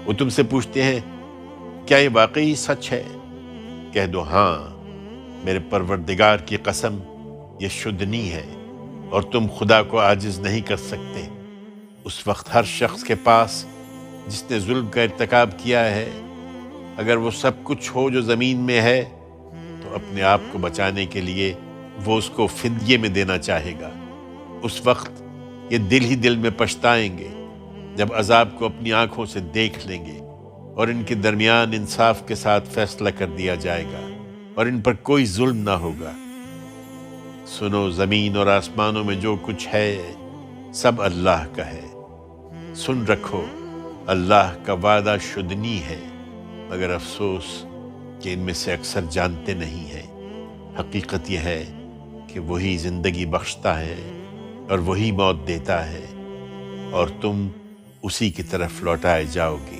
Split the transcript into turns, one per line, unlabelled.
وہ تم سے پوچھتے ہیں کیا یہ واقعی سچ ہے؟ کہہ دو ہاں، میرے پروردگار کی قسم یہ شدنی ہے اور تم خدا کو عاجز نہیں کر سکتے۔ اس وقت ہر شخص کے پاس جس نے ظلم کا ارتکاب کیا ہے، اگر وہ سب کچھ ہو جو زمین میں ہے، تو اپنے آپ کو بچانے کے لیے وہ اس کو فدیے میں دینا چاہے گا۔ اس وقت یہ دل ہی دل میں پچھتائیں گے جب عذاب کو اپنی آنکھوں سے دیکھ لیں گے، اور ان کے درمیان انصاف کے ساتھ فیصلہ کر دیا جائے گا اور ان پر کوئی ظلم نہ ہوگا۔ سنو، زمین اور آسمانوں میں جو کچھ ہے سب اللہ کا ہے۔ سن رکھو، اللہ کا وعدہ شدنی ہے، مگر افسوس کہ ان میں سے اکثر جانتے نہیں ہیں۔ حقیقت یہ ہے کہ وہی زندگی بخشتا ہے اور وہی موت دیتا ہے، اور تم اسی کی طرف لوٹائے جاؤ گے۔